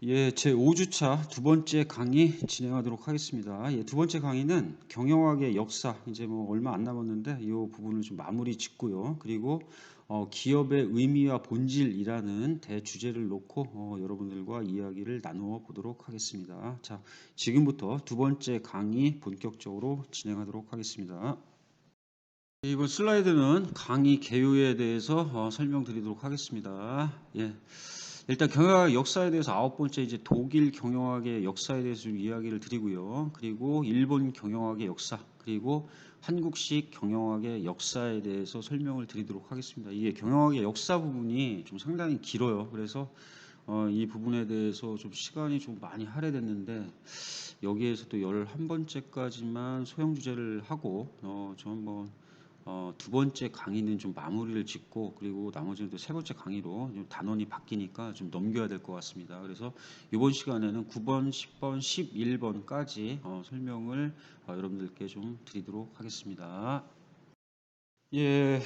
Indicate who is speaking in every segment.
Speaker 1: 예, 제 5주차 두 번째 강의 진행하도록 하겠습니다. 예, 두 번째 강의는 경영학의 역사, 이제 뭐 얼마 안 남았는데 이 부분을 좀 마무리 짓고요. 그리고 기업의 의미와 본질이라는 대주제를 놓고 여러분들과 이야기를 나누어 보도록 하겠습니다. 자, 지금부터 두 번째 강의 본격적으로 진행하도록 하겠습니다. 이번 슬라이드는 강의 개요에 대해서 설명드리도록 하겠습니다. 예. 일단 경영학 역사에 대해서 아홉 번째 이제 독일 경영학의 역사에 대해서 좀 이야기를 드리고요. 그리고 일본 경영학의 역사, 그리고 한국식 경영학의 역사에 대해서 설명을 드리도록 하겠습니다. 이게 경영학의 역사 부분이 좀 상당히 길어요. 그래서 이 부분에 대해서 좀 시간이 좀 많이 할애됐는데 여기에서 또 11번째까지만 소형 주제를 하고 좀 한번 두 번째 강의는 좀 마무리를 짓고 그리고 나머지는 또 세 번째 강의로 좀 단원이 바뀌니까 좀 넘겨야 될 것 같습니다. 그래서 이번 시간에는 9번, 10번, 11번까지 설명을 여러분들께 좀 드리도록 하겠습니다. 예,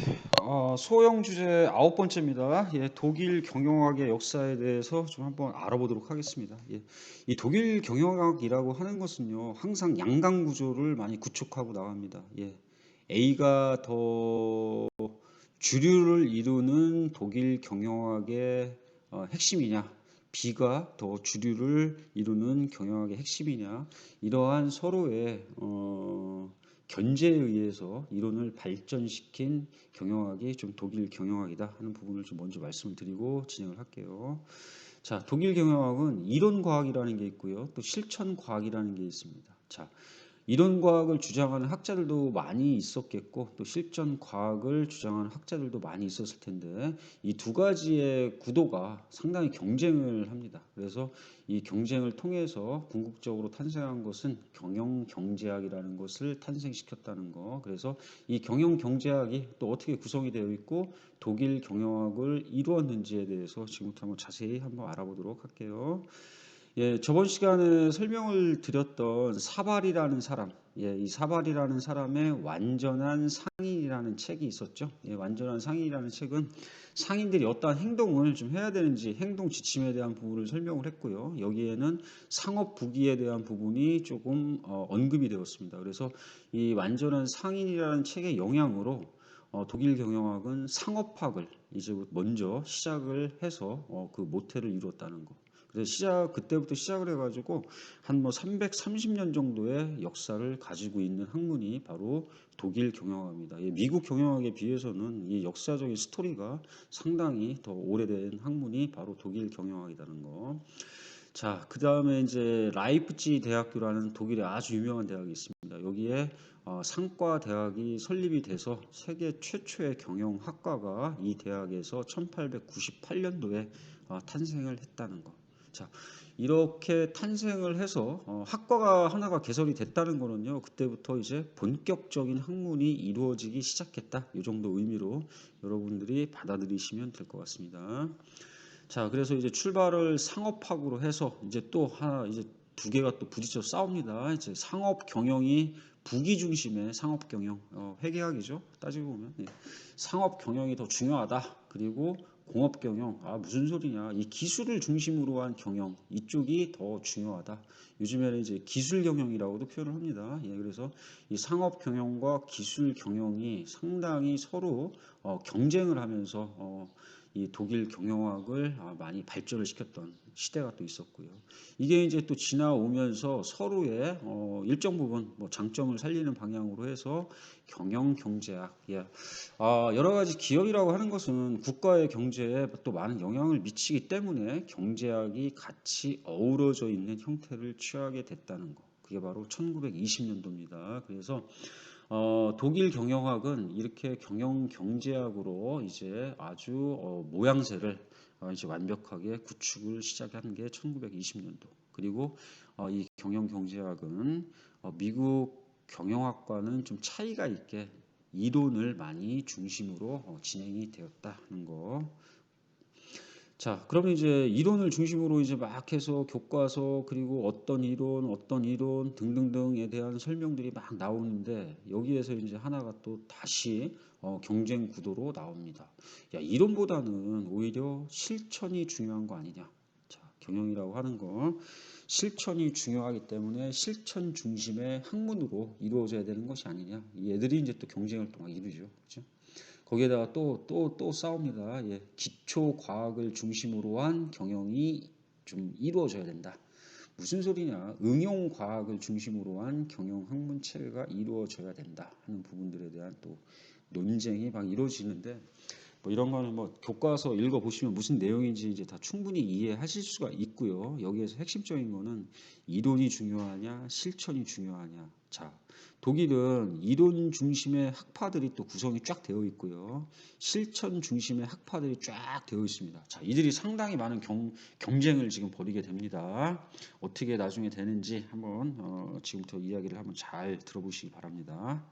Speaker 1: 소형 주제 아홉 번째입니다. 예, 독일 경영학의 역사에 대해서 좀 한번 알아보도록 하겠습니다. 예, 이 독일 경영학이라고 하는 것은요, 항상 양강 구조를 많이 구축하고 나갑니다. 예, A가 더 주류를 이루는 독일 경영학의 핵심이냐, B가 더 주류를 이루는 경영학의 핵심이냐, 이러한 서로의 견제에 의해서 이론을 발전시킨 경영학이 좀 독일 경영학이다 하는 부분을 좀 먼저 말씀을 드리고 진행을 할게요. 자, 독일 경영학은 이론 과학이라는 게 있고요. 또 실천 과학이라는 게 있습니다. 자, 이론 과학을 주장하는 학자들도 많이 있었겠고 또 실전 과학을 주장하는 학자들도 많이 있었을 텐데 이 두 가지의 구도가 상당히 경쟁을 합니다. 그래서 이 경쟁을 통해서 궁극적으로 탄생한 것은 경영 경제학이라는 것을 탄생시켰다는 거. 그래서 이 경영 경제학이 또 어떻게 구성이 되어 있고 독일 경영학을 이루었는지에 대해서 지금부터 한번 자세히 한번 알아보도록 할게요. 예, 저번 시간에 설명을 드렸던 사발이라는 사람, 예, 이 사발이라는 사람의 완전한 상인이라는 책이 있었죠. 예, 완전한 상인이라는 책은 상인들이 어떠한 행동을 좀 해야 되는지 행동 지침에 대한 부분을 설명을 했고요. 여기에는 상업 부기에 대한 부분이 조금 언급이 되었습니다. 그래서 이 완전한 상인이라는 책의 영향으로 독일 경영학은 상업학을 이제 먼저 시작을 해서 그 모태를 이루었다는 거. 그래서 그때부터 시작을 해가지고 한 뭐 330년 정도의 역사를 가지고 있는 학문이 바로 독일 경영학입니다. 미국 경영학에 비해서는 이 역사적인 스토리가 상당히 더 오래된 학문이 바로 독일 경영학이라는 거. 자, 그 다음에 이제 라이프치 대학교라는 독일의 아주 유명한 대학이 있습니다. 여기에 상과 대학이 설립이 돼서 세계 최초의 경영학과가 이 대학에서 1898년도에 탄생을 했다는 거. 자, 이렇게 탄생을 해서 학과가 하나가 개설이 됐다는 거는요. 그때부터 이제 본격적인 학문이 이루어지기 시작했다. 이 정도 의미로 여러분들이 받아들이시면 될 것 같습니다. 자, 그래서 이제 출발을 상업학으로 해서 이제 또 하나 이제 두 개가 또 부딪혀 싸웁니다. 이제 상업 경영이 부기 중심의 상업 경영, 회계학이죠. 따지고 보면 상업 경영이 더 중요하다. 그리고 공업 경영, 무슨 소리냐? 이 기술을 중심으로 한 경영 이쪽이 더 중요하다. 요즘에는 이제 기술 경영이라고도 표현을 합니다. 예, 그래서 이 상업 경영과 기술 경영이 상당히 서로 경쟁을 하면서 이 독일 경영학을 많이 발전을 시켰던 시대가 또 있었고요. 이게 이제 또 지나오면서 서로의 일정 부분 뭐 장점을 살리는 방향으로 해서 경영 경제학, 여러 가지 기업이라고 하는 것은 국가의 경제에 또 많은 영향을 미치기 때문에 경제학이 같이 어우러져 있는 형태를 취하게 됐다는 거. 그게 바로 1920년도입니다. 그래서 독일 경영학은 이렇게 경영 경제학으로 이제 아주 모양새를 이제 완벽하게 구축을 시작한 게 1920년도. 그리고 이 경영 경제학은 미국 경영학과는 좀 차이가 있게 이론을 많이 중심으로 진행이 되었다는 거. 자, 그러면 이제 이론을 중심으로 이제 막 해서 교과서 그리고 어떤 이론 등등등에 대한 설명들이 막 나오는데 여기에서 이제 하나가 또 다시 경쟁 구도로 나옵니다. 야, 이론보다는 오히려 실천이 중요한 거 아니냐. 자, 경영이라고 하는 거 실천이 중요하기 때문에 실천 중심의 학문으로 이루어져야 되는 것이 아니냐. 얘들이 이제 또 경쟁을 또 막 이루죠. 그렇죠? 거기에다가 또 싸웁니다. 예, 기초 과학을 중심으로 한 경영이 좀 이루어져야 된다. 무슨 소리냐? 응용 과학을 중심으로 한 경영 학문 체계가 이루어져야 된다 하는 부분들에 대한 또 논쟁이 막 이루어지는데, 뭐 이런 거는 뭐 교과서 읽어 보시면 무슨 내용인지 이제 다 충분히 이해하실 수가 있고요. 여기에서 핵심적인 거는 이론이 중요하냐, 실천이 중요하냐. 자, 독일은 이론 중심의 학파들이 또 구성이 쫙 되어 있고요. 실천 중심의 학파들이 쫙 되어 있습니다. 자, 이들이 상당히 많은 경쟁을 지금 벌이게 됩니다. 어떻게 나중에 되는지 한번 지금부터 이야기를 한번 잘 들어보시기 바랍니다.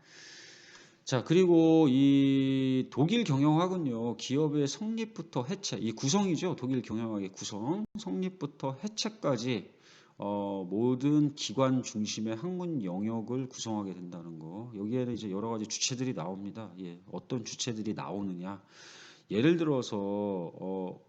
Speaker 1: 자, 그리고 이 독일 경영학은요, 기업의 성립부터 해체, 이 구성이죠. 독일 경영학의 구성, 성립부터 해체까지 모든 기관 중심의 학문 영역을 구성하게 된다는 거. 여기에는 이제 여러 가지 주체들이 나옵니다. 예, 어떤 주체들이 나오느냐? 예를 들어서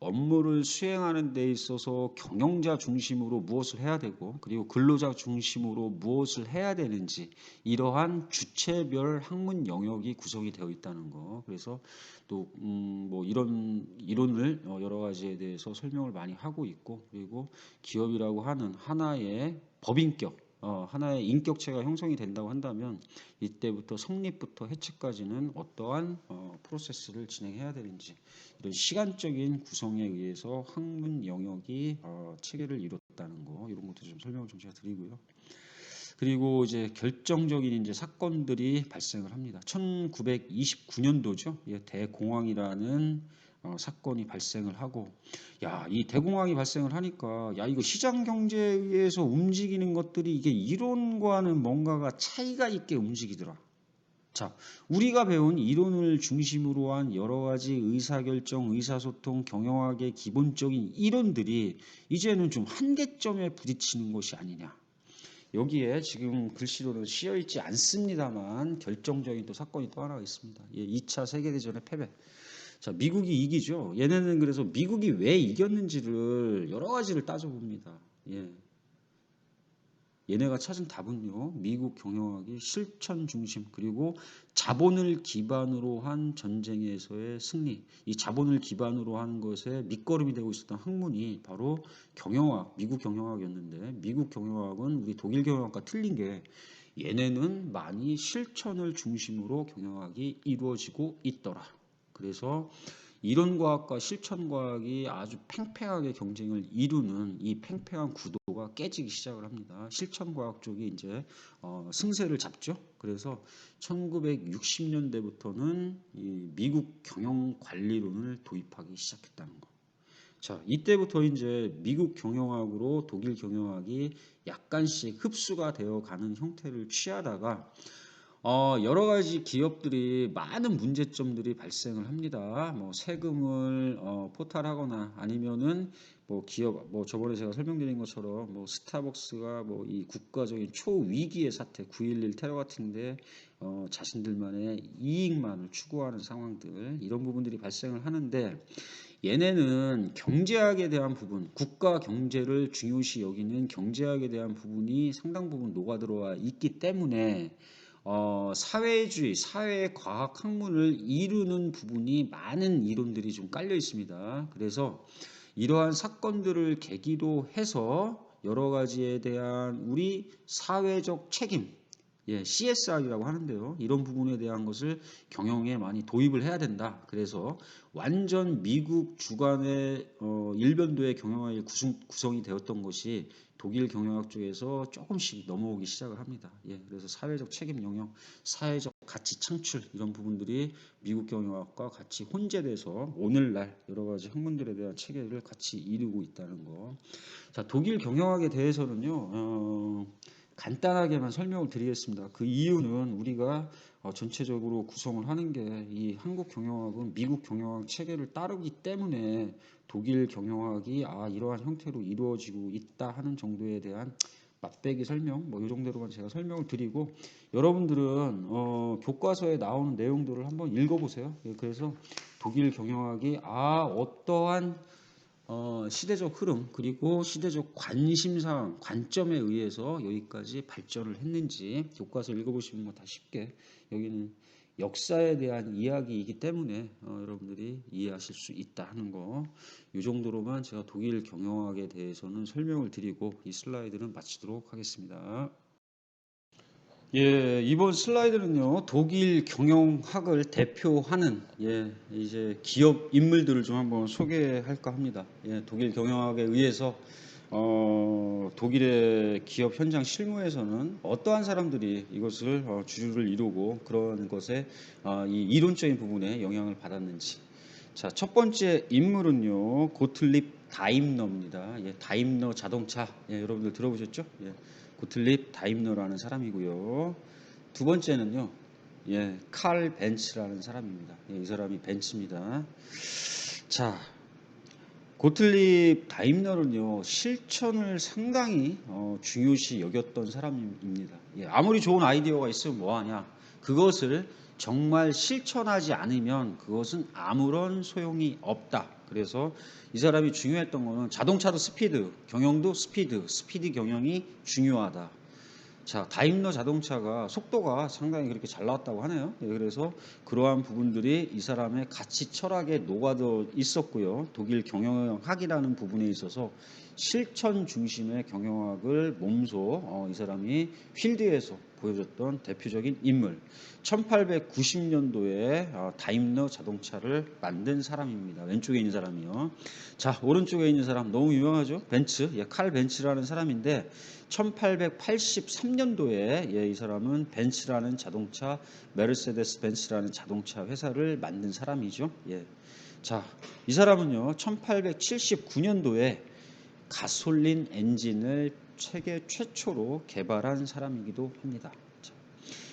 Speaker 1: 업무를 수행하는 데 있어서 경영자 중심으로 무엇을 해야 되고, 그리고 근로자 중심으로 무엇을 해야 되는지, 이러한 주체별 학문 영역이 구성이 되어 있다는 거. 그래서 또 뭐 이런 이론을 여러 가지에 대해서 설명을 많이 하고 있고, 그리고 기업이라고 하는 하나의 법인격, 하나의 인격체가 형성이 된다고 한다면 이때부터 성립부터 해체까지는 어떠한 프로세스를 진행해야 되는지, 이런 시간적인 구성에 의해서 학문 영역이 체계를 이뤘다는 거, 이런 것도 좀 설명을 좀 제가 드리고요. 그리고 이제 결정적인 이제 사건들이 발생을 합니다. 1929년도죠. 예, 대공황이라는 사건이 발생을 하고, 야, 이 대공황이 발생을 하니까, 야, 이거 시장 경제에 의해서 움직이는 것들이 이게 이론과는 뭔가가 차이가 있게 움직이더라. 자, 우리가 배운 이론을 중심으로 한 여러 가지 의사결정, 의사소통, 경영학의 기본적인 이론들이 이제는 좀 한계점에 부딪히는 것이 아니냐. 여기에 지금 글씨로는 씌어 있지 않습니다만 결정적인 또 사건이 또 하나가 있습니다. 예, 2차 세계대전의 패배. 자, 미국이 이기죠. 얘네는 그래서 미국이 왜 이겼는지를 여러 가지를 따져봅니다. 예. 얘네가 찾은 답은요, 미국 경영학이 실천 중심, 그리고 자본을 기반으로 한 전쟁에서의 승리, 이 자본을 기반으로 한 것에 밑거름이 되고 있었던 학문이 바로 경영학, 미국 경영학이었는데, 미국 경영학은 우리 독일 경영학과 틀린 게 얘네는 많이 실천을 중심으로 경영학이 이루어지고 있더라. 그래서 이론과학과 실천과학이 아주 팽팽하게 경쟁을 이루는 이 팽팽한 구도가 깨지기 시작을 합니다. 실천과학 쪽이 이제 승세를 잡죠. 그래서 1960년대부터는 이 미국 경영관리론을 도입하기 시작했다는 거. 자, 이때부터 이제 미국 경영학으로 독일 경영학이 약간씩 흡수가 되어 가는 형태를 취하다가 여러 가지 기업들이 많은 문제점들이 발생을 합니다. 뭐 세금을 포탈하거나 아니면은 뭐 기업, 뭐 저번에 제가 설명드린 것처럼 뭐 스타벅스가 뭐 이 국가적인 초위기의 사태, 9.11 테러 같은데 자신들만의 이익만을 추구하는 상황들, 이런 부분들이 발생을 하는데, 얘네는 경제학에 대한 부분, 국가 경제를 중요시 여기는 경제학에 대한 부분이 상당 부분 녹아들어와 있기 때문에 사회주의, 사회과학 학문을 이루는 부분이 많은 이론들이 좀 깔려 있습니다. 그래서 이러한 사건들을 계기로 해서 여러 가지에 대한 우리 사회적 책임, 예, CSR이라고 하는데요. 이런 부분에 대한 것을 경영에 많이 도입을 해야 된다. 그래서 완전 미국 주관의 일변도의 경영학이 구성이 되었던 것이 독일 경영학 쪽에서 조금씩 넘어오기 시작을 합니다. 예, 그래서 사회적 책임 영역, 사회적 가치 창출, 이런 부분들이 미국 경영학과 같이 혼재돼서 오늘날 여러 가지 학문들에 대한 체계를 같이 이루고 있다는 거. 자, 독일 경영학에 대해서는요, 간단하게만 설명을 드리겠습니다. 그 이유는 우리가 전체적으로 구성을 하는 게 이 한국 경영학은 미국 경영학 체계를 따르기 때문에 독일 경영학이 이러한 형태로 이루어지고 있다 하는 정도에 대한 맛배기 설명, 뭐 이 정도로만 제가 설명을 드리고, 여러분들은 교과서에 나오는 내용들을 한번 읽어보세요. 예, 그래서 독일 경영학이 어떠한 시대적 흐름 그리고 시대적 관심사항, 관점에 의해서 여기까지 발전을 했는지 교과서 읽어보시면 뭐 다 쉽게 여기는 역사에 대한 이야기이기 때문에 여러분들이 이해하실 수 있다 하는 거, 이 정도로만 제가 독일 경영학에 대해서는 설명을 드리고 이 슬라이드는 마치도록 하겠습니다. 예, 이번 슬라이드는요, 독일 경영학을 대표하는 이제 기업 인물들을 좀 한번 소개할까 합니다. 독일 경영학에 의해서 독일의 기업 현장 실무에서는 어떠한 사람들이 이것을 주류를 이루고 그런 것에 이 이론적인 부분에 영향을 받았는지. 자, 첫 번째 인물은요, 고틀립 다임러입니다. 다임러 자동차, 여러분들 들어보셨죠? 고틀립 다임러라는 사람이고요. 두 번째는요, 칼 벤츠라는 사람입니다. 이 사람이 벤츠입니다. 자, 고틀립 다임러는요, 실천을 상당히 중요시 여겼던 사람입니다. 아무리 좋은 아이디어가 있으면 뭐하냐, 그것을 정말 실천하지 않으면 그것은 아무런 소용이 없다. 그래서 이 사람이 중요했던 거는 자동차도 스피드, 경영도 스피드 경영이 중요하다. 자, 다임러 자동차가 속도가 상당히 그렇게 잘 나왔다고 하네요. 그래서 그러한 부분들이 이 사람의 가치 철학에 녹아져 있었고요. 독일 경영학이라는 부분에 있어서 실천 중심의 경영학을 몸소 이 사람이 필드에서 보여줬던 대표적인 인물. 1890년도에 다임러 자동차를 만든 사람입니다. 왼쪽에 있는 사람이요. 자, 오른쪽에 있는 사람 너무 유명하죠? 벤츠, 칼 벤츠라는 사람인데 1883년도에 이 사람은 벤츠라는 자동차, 메르세데스 벤츠라는 자동차 회사를 만든 사람이죠. 자, 이 사람은요, 1879년도에 가솔린 엔진을 세계 최초로 개발한 사람이기도 합니다. 자,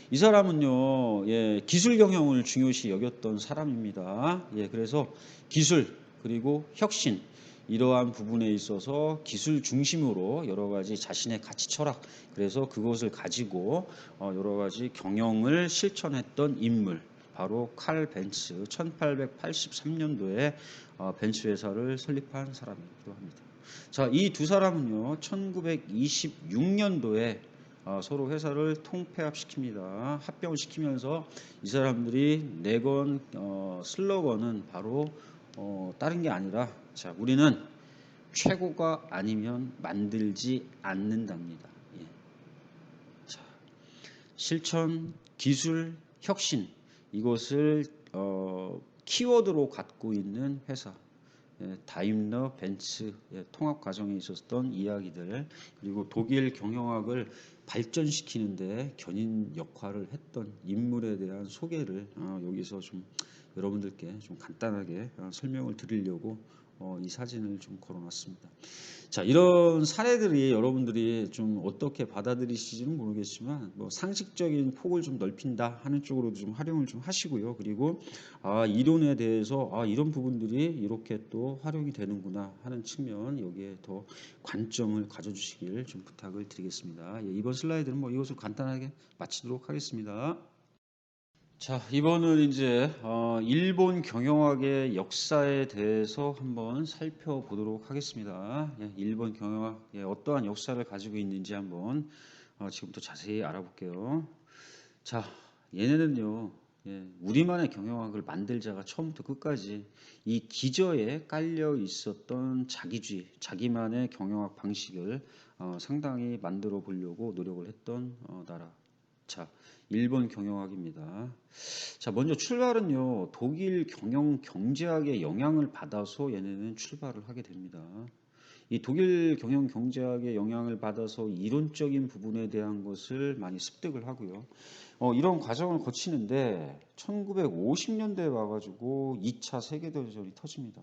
Speaker 1: 이 사람은요, 기술 경영을 중요시 여겼던 사람입니다. 그래서 기술 그리고 혁신, 이러한 부분에 있어서 기술 중심으로 여러 가지 자신의 가치 철학, 그래서 그것을 가지고 여러 가지 경영을 실천했던 인물, 바로 칼 벤츠, 1883년도에 벤츠 회사를 설립한 사람이기도 합니다. 자, 이 두 사람은요, 1926년도에 서로 회사를 통폐합시킵니다. 합병을 시키면서 이 사람들이 내건 슬로건은 바로 다른 게 아니라, 자, 우리는 최고가 아니면 만들지 않는답니다. 자, 실천, 기술, 혁신, 이것을 키워드로 갖고 있는 회사. 다임러 벤츠 통합 과정에 있었던 이야기들, 그리고 독일 경영학을 발전시키는데 견인 역할을 했던 인물에 대한 소개를 여기서 좀 여러분들께 좀 간단하게 설명을 드리려고 이 사진을 좀 걸어놨습니다. 자, 이런 사례들이 여러분들이 좀 어떻게 받아들이시지는 모르겠지만 뭐 상식적인 폭을 좀 넓힌다 하는 쪽으로도 좀 활용을 좀 하시고요. 그리고 이론에 대해서 이런 부분들이 이렇게 또 활용이 되는구나 하는 측면, 여기에 더 관점을 가져주시길 좀 부탁을 드리겠습니다. 이번 슬라이드는 뭐 이것을 간단하게 마치도록 하겠습니다. 자, 이번은 이제 일본 경영학의 역사에 대해서 한번 살펴보도록 하겠습니다. 일본 경영학 어떠한 역사를 가지고 있는지 한번 지금부터 자세히 알아볼게요. 자, 얘네는요, 우리만의 경영학을 만들자가 처음부터 끝까지 이 기저에 깔려 있었던 자기주의, 자기만의 경영학 방식을 상당히 만들어 보려고 노력을 했던 나라. 자, 일본 경영학입니다. 자, 먼저 출발은요, 독일 경영 경제학의 영향을 받아서 얘네는 출발을 하게 됩니다. 이 독일 경영 경제학의 영향을 받아서 이론적인 부분에 대한 것을 많이 습득을 하고요. 이런 과정을 거치는데 1950년대에 와가지고 2차 세계대전이 터집니다.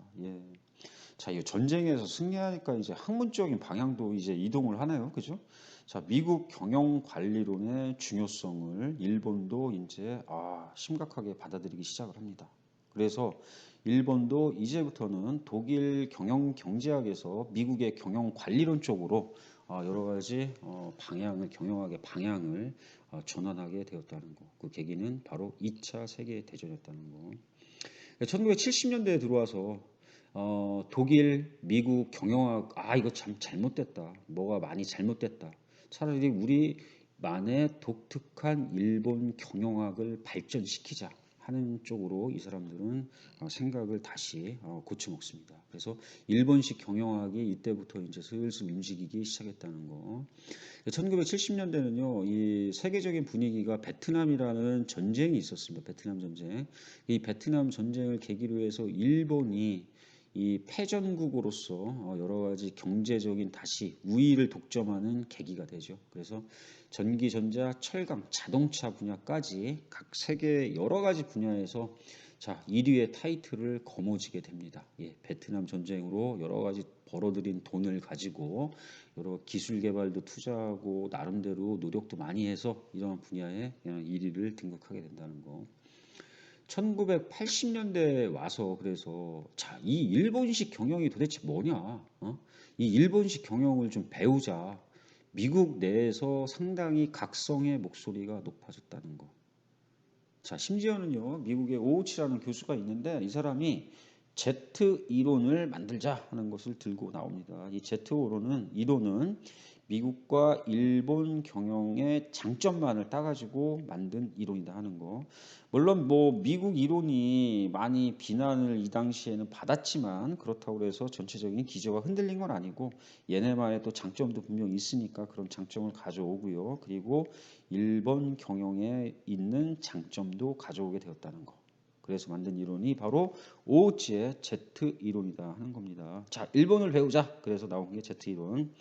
Speaker 1: 자, 이 전쟁에서 승리하니까 이제 학문적인 방향도 이제 이동을 하네요. 그죠? 자, 미국 경영 관리론의 중요성을 일본도 이제 심각하게 받아들이기 시작을 합니다. 그래서 일본도 이제부터는 독일 경영 경제학에서 미국의 경영 관리론 쪽으로 여러 가지 방향을, 경영학의 방향을 전환하게 되었다는 거. 그 계기는 바로 2차 세계 대전이었다는 거. 1970년대에 들어와서 독일, 미국 경영학 이거 참 잘못됐다. 뭐가 많이 잘못됐다. 차라리 우리만의 독특한 일본 경영학을 발전시키자 하는 쪽으로 이 사람들은 생각을 다시 고쳐 먹습니다. 그래서 일본식 경영학이 이때부터 이제 슬슬 움직이기 시작했다는 거. 1970년대는요, 이 세계적인 분위기가 베트남이라는 전쟁이 있었습니다. 베트남 전쟁. 이 베트남 전쟁을 계기로 해서 일본이 이 패전국으로서 여러 가지 경제적인 다시 우위를 독점하는 계기가 되죠. 그래서 전기, 전자, 철강, 자동차 분야까지 각 세계 여러 가지 분야에서 1위의 타이틀을 거머쥐게 됩니다. 예, 베트남 전쟁으로 여러 가지 벌어들인 돈을 가지고 여러 기술 개발도 투자하고 나름대로 노력도 많이 해서 이러한 분야에 1위를 등극하게 된다는 거. 1980년대에 와서 그래서 이 일본식 경영이 도대체 뭐냐? 이 일본식 경영을 좀 배우자. 미국 내에서 상당히 각성의 목소리가 높아졌다는 거. 심지어는요, 미국의 오우치라는 교수가 있는데 이 사람이 Z 이론을 만들자 하는 것을 들고 나옵니다. 이 Z 이론은 미국과 일본 경영의 장점만을 따가지고 만든 이론이다 하는 거. 물론 뭐 미국 이론이 많이 비난을 이 당시에는 받았지만 그렇다고 해서 전체적인 기조가 흔들린 건 아니고 얘네만의 또 장점도 분명히 있으니까 그런 장점을 가져오고요. 그리고 일본 경영에 있는 장점도 가져오게 되었다는 거. 그래서 만든 이론이 바로 오우치의 Z 이론이다 하는 겁니다. 일본을 배우자. 그래서 나온 게 Z 이론.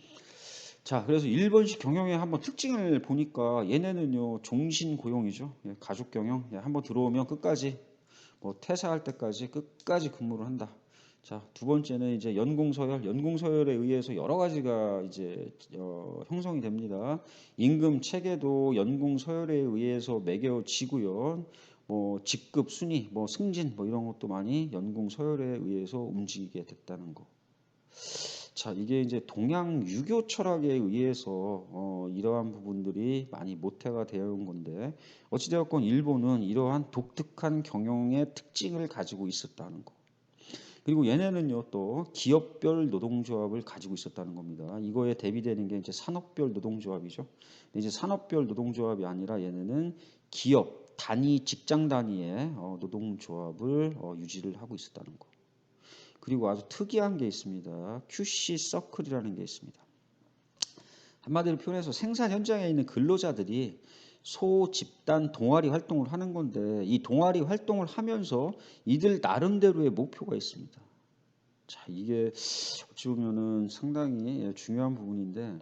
Speaker 1: 그래서 일본식 경영의 한번 특징을 보니까 얘네는요, 종신 고용이죠. 예, 가족 경영. 한번 들어오면 끝까지, 뭐 퇴사할 때까지 끝까지 근무를 한다. 두 번째는 이제 연공서열. 연공서열에 의해서 여러 가지가 이제 형성이 됩니다. 임금 체계도 연공서열에 의해서 매겨지고요. 뭐 직급 순위, 뭐 승진, 뭐 이런 것도 많이 연공서열에 의해서 움직이게 됐다는 거. 이게 이제 동양 유교 철학에 의해서 이러한 부분들이 많이 모태가 되어 온 건데 어찌되었건 일본은 이러한 독특한 경영의 특징을 가지고 있었다는 거. 그리고 얘네는요 또 기업별 노동조합을 가지고 있었다는 겁니다. 이거에 대비되는 게 이제 산업별 노동조합이죠. 근데 이제 산업별 노동조합이 아니라 얘네는 기업 단위 직장 단위의 노동조합을 유지를 하고 있었다는 거. 그리고 아주 특이한 게 있습니다. QC 서클이라는 게 있습니다. 한마디로 표현해서 생산 현장에 있는 근로자들이 소 집단 동아리 활동을 하는 건데 이 동아리 활동을 하면서 이들 나름대로의 목표가 있습니다. 이게 어찌 보면은 상당히 중요한 부분인데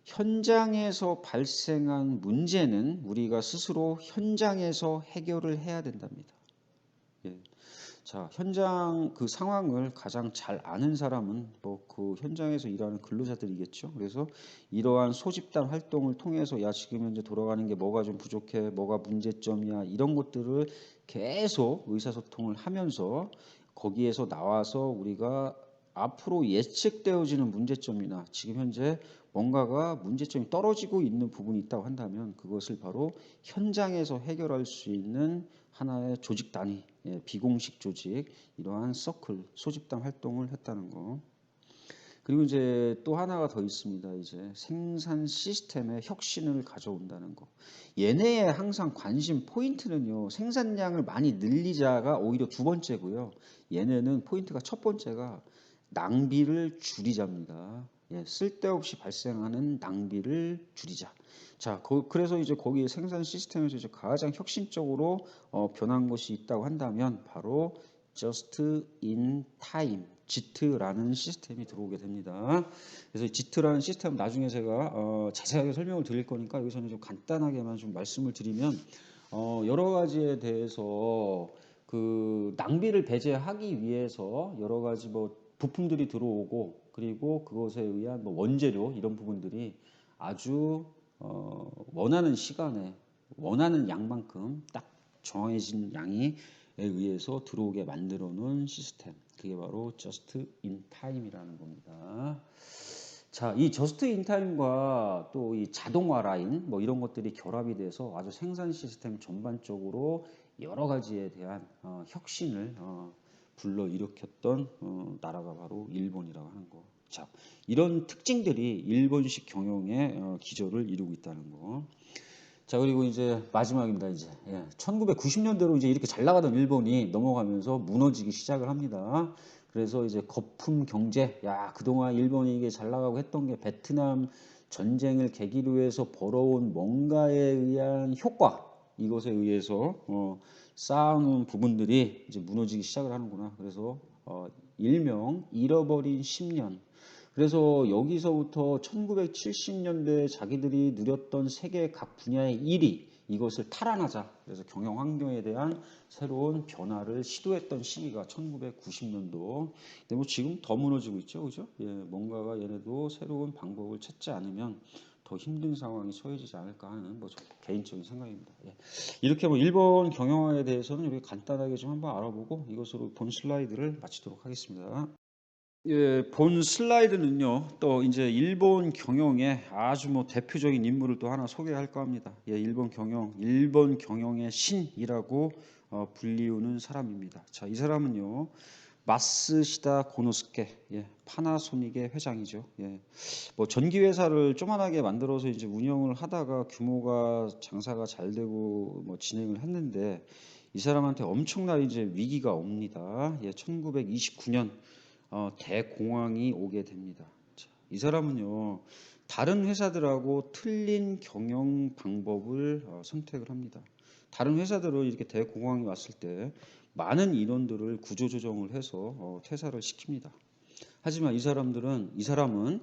Speaker 1: 현장에서 발생한 문제는 우리가 스스로 현장에서 해결을 해야 된답니다. 예. 현장 그 상황을 가장 잘 아는 사람은 뭐 그 현장에서 일하는 근로자들이겠죠. 그래서 이러한 소집단 활동을 통해서 지금 현재 돌아가는 게 뭐가 좀 부족해, 뭐가 문제점이야 이런 것들을 계속 의사소통을 하면서 거기에서 나와서 우리가 앞으로 예측되어지는 문제점이나 지금 현재 뭔가가 문제점이 떨어지고 있는 부분이 있다고 한다면 그것을 바로 현장에서 해결할 수 있는 하나의 조직 단위, 비공식 조직, 이러한 서클, 소집단 활동을 했다는 거. 그리고 이제 또 하나가 더 있습니다. 이제 생산 시스템의 혁신을 가져온다는 거. 얘네의 항상 관심 포인트는요. 생산량을 많이 늘리자가 오히려 두 번째고요. 얘네는 포인트가 첫 번째가 낭비를 줄이자입니다. 쓸데없이 발생하는 낭비를 줄이자. 그래서 이제 거기 생산 시스템에서 이제 가장 혁신적으로 변한 것이 있다고 한다면 바로 just in time, JIT라는 시스템이 들어오게 됩니다. 그래서 JIT라는 시스템 나중에 제가 자세하게 설명을 드릴 거니까 여기서는 좀 간단하게만 좀 말씀을 드리면 여러 가지에 대해서 그 낭비를 배제하기 위해서 여러 가지 뭐 부품들이 들어오고 그리고 그것에 의한 뭐 원재료 이런 부분들이 아주 원하는 시간에 원하는 양만큼 딱 정해진 양에 의해서 들어오게 만들어 놓은 시스템. 그게 바로 just in time이라는 겁니다. 이 just in time과 또 이 자동화 라인 뭐 이런 것들이 결합이 돼서 아주 생산 시스템 전반적으로 여러 가지에 대한 혁신을 불러일으켰던 나라가 바로 일본이라고 하는 거. 자, 이런 특징들이 일본식 경영의 기저를 이루고 있다는 거. 자, 그리고 이제 마지막입니다. 이제 1990년대로 이제 이렇게 잘 나가던 일본이 넘어가면서 무너지기 시작을 합니다. 그래서 이제 거품 경제, 야, 그동안 일본이 이게 잘 나가고 했던 게 베트남 전쟁을 계기로 해서 벌어온 뭔가에 의한 효과, 이것에 의해서 쌓아놓은 부분들이 이제 무너지기 시작을 하는구나. 그래서 일명 잃어버린 10년. 그래서 여기서부터 1970년대 자기들이 누렸던 세계 각 분야의 1위, 이것을 탈환하자. 그래서 경영 환경에 대한 새로운 변화를 시도했던 시기가 1990년도. 근데 뭐 지금 더 무너지고 있죠, 그죠? 예, 뭔가가 얘네도 새로운 방법을 찾지 않으면 더 힘든 상황이 처해지지 않을까 하는 뭐 개인적인 생각입니다. 예. 이렇게 뭐 일본 경영학에 대해서는 우리 간단하게 좀 한번 알아보고 이것으로 본 슬라이드를 마치도록 하겠습니다. 예, 본 슬라이드는요, 또 이제 일본 경영의 아주 뭐 대표적인 인물을 또 하나 소개할까 합니다. 예, 일본 경영의 신이라고 불리우는 사람입니다. 자, 이 사람은요, 마쓰시다 고노스케, 예, 파나소닉의 회장이죠. 예, 뭐 전기 회사를 조만하게 만들어서 이제 운영을 하다가 규모가 장사가 잘 되고 뭐 진행을 했는데 이 사람한테 엄청난 이제 위기가 옵니다. 예, 1929년 대공황이 오게 됩니다. 자, 이 사람은요, 다른 회사들하고 틀린 경영 방법을 선택을 합니다. 다른 회사들은 이렇게 대공황이 왔을 때 많은 인원들을 구조조정을 해서 퇴사를 시킵니다. 하지만 이 사람은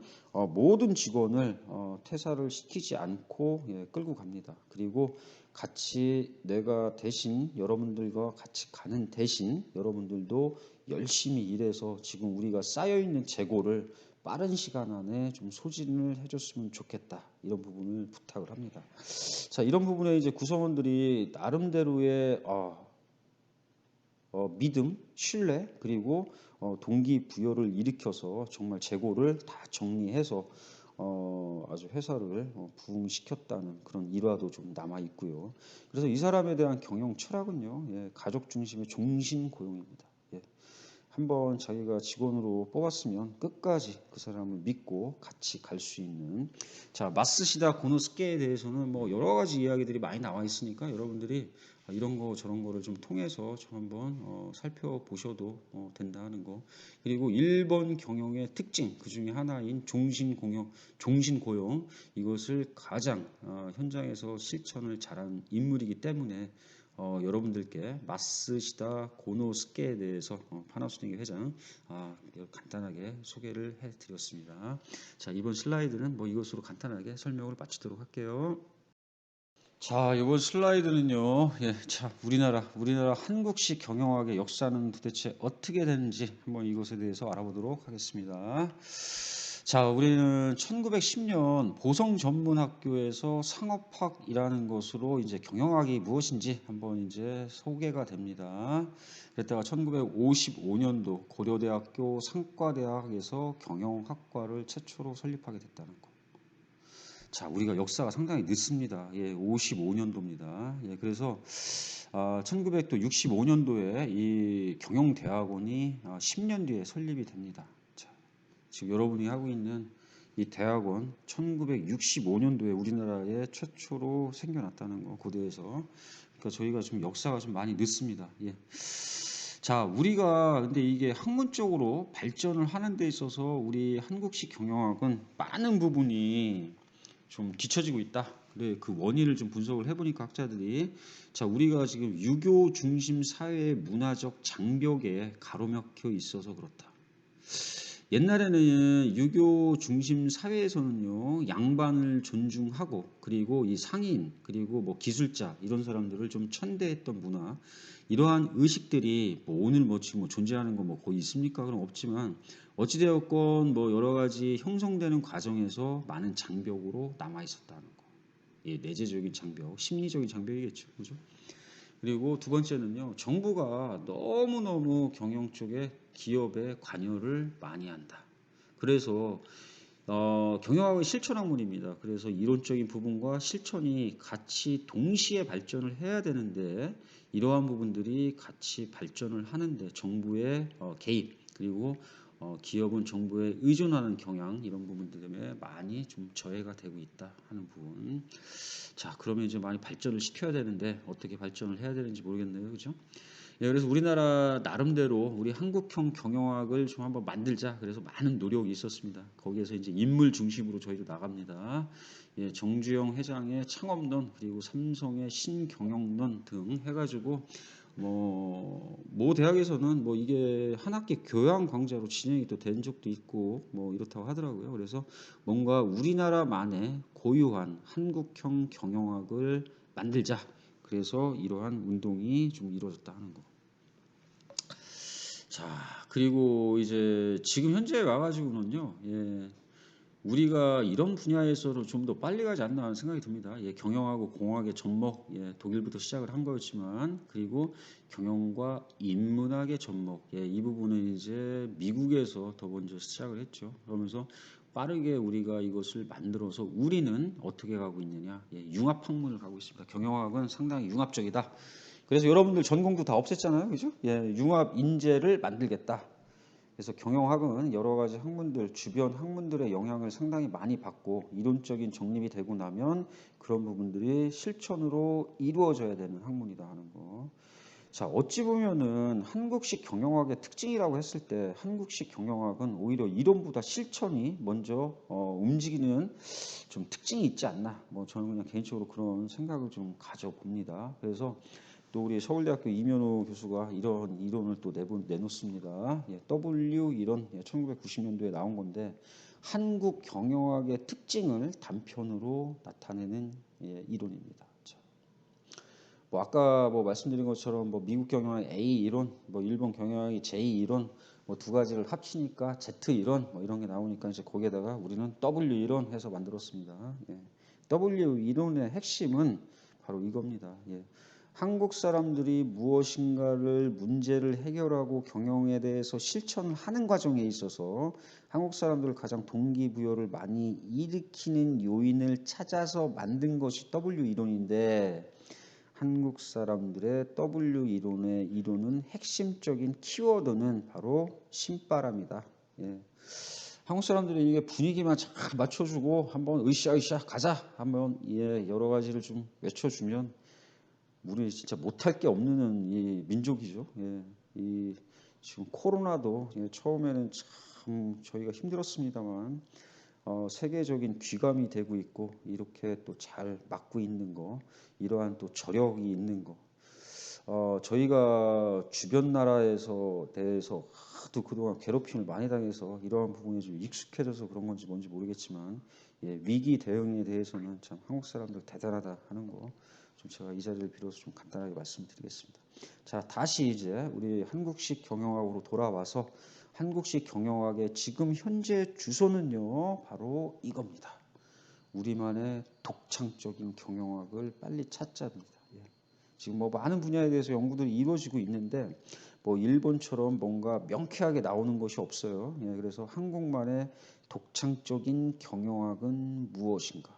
Speaker 1: 모든 직원을 퇴사를 시키지 않고 끌고 갑니다. 그리고 같이 내가 대신 여러분들과 같이 가는 대신 여러분들도 열심히 일해서 지금 우리가 쌓여 있는 재고를 빠른 시간 안에 좀 소진을 해줬으면 좋겠다. 이런 부분을 부탁을 합니다. 자, 이런 부분에 이제 구성원들이 나름대로의 믿음, 신뢰, 그리고 동기부여를 일으켜서 정말 재고를 다 정리해서 아주 회사를 부흥시켰다는 그런 일화도 좀 남아 있고요. 그래서 이 사람에 대한 경영 철학은요, 예, 가족 중심의 종신 고용입니다. 예. 한번 자기가 직원으로 뽑았으면 끝까지 그 사람을 믿고 같이 갈 수 있는. 자, 마쓰시다 고노스케에 대해서는 뭐 여러 가지 이야기들이 많이 나와 있으니까 여러분들이 이런 거 저런 거를 좀 통해서 좀 한번 살펴보셔도 된다 는 거. 그리고 일본 경영의 특징 그 중에 하나인 종신고용, 이것을 가장 현장에서 실천을 잘한 인물이기 때문에 여러분들께 마쓰시다 고노스케에 대해서 파나소닉의 회장 간단하게 소개를 해드렸습니다. 자, 이번 슬라이드는 뭐 이것으로 간단하게 설명을 마치도록 할게요. 자, 이번 슬라이드는요, 예, 자, 우리나라 한국식 경영학의 역사는 도대체 어떻게 되는지 한번 이것에 대해서 알아보도록 하겠습니다. 자, 우리는 1910년 보성전문학교에서 상업학이라는 것으로 이제 경영학이 무엇인지 한번 이제 소개가 됩니다. 그랬다가 1955년도 고려대학교 상과대학에서 경영학과를 최초로 설립하게 됐다는 거. 자, 우리가 역사가 상당히 늦습니다. 예, 55년도입니다. 예, 그래서 1965년도에 이 경영대학원이 10년 뒤에 설립이 됩니다. 자, 지금 여러분이 하고 있는 이 대학원 1965년도에 우리나라에 최초로 생겨났다는 거, 고대에서. 그러니까 저희가 좀 역사가 좀 많이 늦습니다. 예. 자, 우리가 근데 이게 학문적으로 발전을 하는 데 있어서 우리 한국식 경영학은 많은 부분이 좀 뒤처지고 있다. 그래, 그 원인을 좀 분석을 해보니까 학자들이, 자, 우리가 지금 유교 중심 사회의 문화적 장벽에 가로막혀 있어서 그렇다. 옛날에는 유교 중심 사회에서는요, 양반을 존중하고, 그리고 이 상인, 그리고 뭐 기술자, 이런 사람들을 좀 천대했던 문화, 이러한 의식들이 뭐 오늘 뭐 지금 뭐 존재하는 거 뭐 거의 있습니까? 그럼 없지만, 어찌되었건 뭐 여러 가지 형성되는 과정에서 많은 장벽으로 남아 있었다는 거. 예, 내재적인 장벽, 심리적인 장벽이겠죠. 그죠? 그리고 두 번째는요, 정부가 너무너무 경영 쪽에 기업에 관여를 많이 한다. 그래서 경영학은 실천 학문입니다. 그래서 이론적인 부분과 실천이 같이 동시에 발전을 해야 되는데 이러한 부분들이 같이 발전을 하는데 정부의 개입 그리고 기업은 정부에 의존하는 경향 이런 부분들 때문에 많이 좀 저해가 되고 있다 하는 부분. 자, 그러면 이제 많이 발전을 시켜야 되는데 어떻게 발전을 해야 되는지 모르겠네요. 그죠? 예, 그래서 우리나라 나름대로 우리 한국형 경영학을 좀 한번 만들자. 그래서 많은 노력이 있었습니다. 거기에서 이제 인물 중심으로 저희도 나갑니다. 예, 정주영 회장의 창업론 그리고 삼성의 신경영론 등 해가지고 모 대학에서는 뭐 이게 한 학기 교양 강좌로 진행이 또 된 적도 있고 뭐 이렇다고 하더라고요. 그래서 뭔가 우리나라만의 고유한 한국형 경영학을 만들자. 그래서 이러한 운동이 좀 이루어졌다 하는 거. 자, 그리고 이제 지금 현재 와가지고는요, 예, 우리가 이런 분야에서도 좀 더 빨리 가지 않나 하는 생각이 듭니다. 예, 경영하고 공학의 접목, 예, 독일부터 시작을 한 거였지만, 그리고 경영과 인문학의 접목, 예, 이 부분은 이제 미국에서 더 먼저 시작을 했죠. 그러면서 빠르게 우리가 이것을 만들어서 우리는 어떻게 가고 있느냐, 예, 융합학문을 가고 있습니다. 경영학은 상당히 융합적이다. 그래서 여러분들 전공도 다 없앴잖아요, 그죠? 예, 융합 인재를 만들겠다. 그래서 경영학은 여러 가지 학문들, 주변 학문들의 영향을 상당히 많이 받고 이론적인 정립이 되고 나면 그런 부분들이 실천으로 이루어져야 되는 학문이다 하는 거. 자, 어찌 보면은 한국식 경영학의 특징이라고 했을 때 한국식 경영학은 오히려 이론보다 실천이 먼저 움직이는 좀 특징이 있지 않나. 뭐 저는 그냥 개인적으로 그런 생각을 좀 가져봅니다. 그래서 또 우리 서울대학교 이면호 교수가 이런 이론을 또 내놓습니다. 예, W 이론, 1990년도에 나온 건데 한국 경영학의 특징을 단편으로 나타내는 이론입니다. 자, 뭐 아까 뭐 말씀드린 것처럼 뭐 미국 경영학 A 이론, 뭐 일본 경영학이 J 이론, 뭐 두 가지를 합치니까 Z 이론, 뭐 이런 게 나오니까 이제 거기에다가 우리는 W 이론 해서 만들었습니다. 예. W 이론의 핵심은 바로 이겁니다. 예. 한국 사람들이 무엇인가를 문제를 해결하고 경영에 대해서 실천을 하는 과정에 있어서 한국 사람들을 가장 동기부여를 많이 일으키는 요인을 찾아서 만든 것이 W 이론인데 한국 사람들의 W 이론은 핵심적인 키워드는 바로 신바람이다. 예. 한국 사람들이 이게 분위기만 잘 맞춰주고 한번 으쌰으쌰 가자 한번 여러 가지를 좀 외쳐주면 우리 진짜 못할 게 없는 이 민족이죠. 예. 이 지금 코로나도 처음에는 참 저희가 힘들었습니다만 세계적인 귀감이 되고 있고 이렇게 또 잘 막고 있는 거 이러한 또 저력이 있는 거 저희가 주변 나라에서 대해서 하도 그동안 괴롭힘을 많이 당해서 이러한 부분에 좀 익숙해져서 그런 건지 뭔지 모르겠지만 위기 대응에 대해서는 참 한국 사람들 대단하다 하는 거 좀 제가 이 자리를 빌어서 좀 간단하게 말씀드리겠습니다. 자, 다시 이제 우리 한국식 경영학으로 돌아와서 한국식 경영학의 지금 현재 주소는요 바로 이겁니다. 우리만의 독창적인 경영학을 빨리 찾자입니다. 지금 뭐 많은 분야에 대해서 연구들이 이루어지고 있는데 뭐 일본처럼 뭔가 명쾌하게 나오는 것이 없어요. 그래서 한국만의 독창적인 경영학은 무엇인가?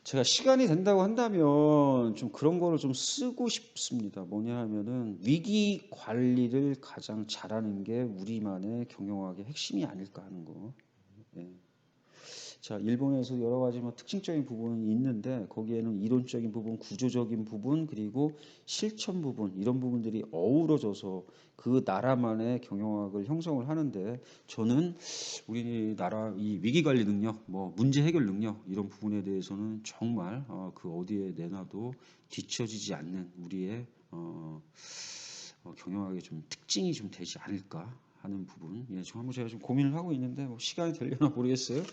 Speaker 1: 제가 시간이 된다고 한다면 좀 그런 거를 좀 쓰고 싶습니다. 뭐냐 하면은 위기 관리를 가장 잘하는 게 우리만의 경영학의 핵심이 아닐까 하는 거. 예. 자, 일본에서 여러 가지 뭐 특징적인 부분이 있는데 거기에는 이론적인 부분, 구조적인 부분, 그리고 실천 부분 이런 부분들이 어우러져서 그 나라만의 경영학을 형성을 하는데 저는 우리나라 이 위기 관리 능력, 뭐 문제 해결 능력 이런 부분에 대해서는 정말 그 어디에 내놔도 뒤처지지 않는 우리의 경영학의 좀 특징이 좀 되지 않을까 하는 부분, 좀 한번 제가 좀 고민을 하고 있는데 뭐 시간이 되려나 모르겠어요.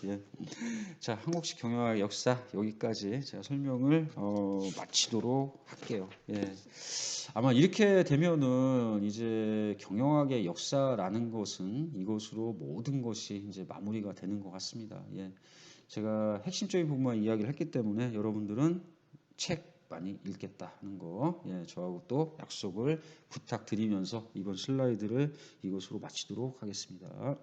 Speaker 1: 자, 한국식 경영학 역사 여기까지 제가 설명을 마치도록 할게요. 아마 이렇게 되면은 이제 경영학의 역사라는 것은 이것으로 모든 것이 이제 마무리가 되는 것 같습니다. 제가 핵심적인 부분만 이야기를 했기 때문에 여러분들은 책 많이 읽겠다 하는 거 저하고 또 약속을 부탁드리면서 이번 슬라이드를 이것으로 마치도록 하겠습니다.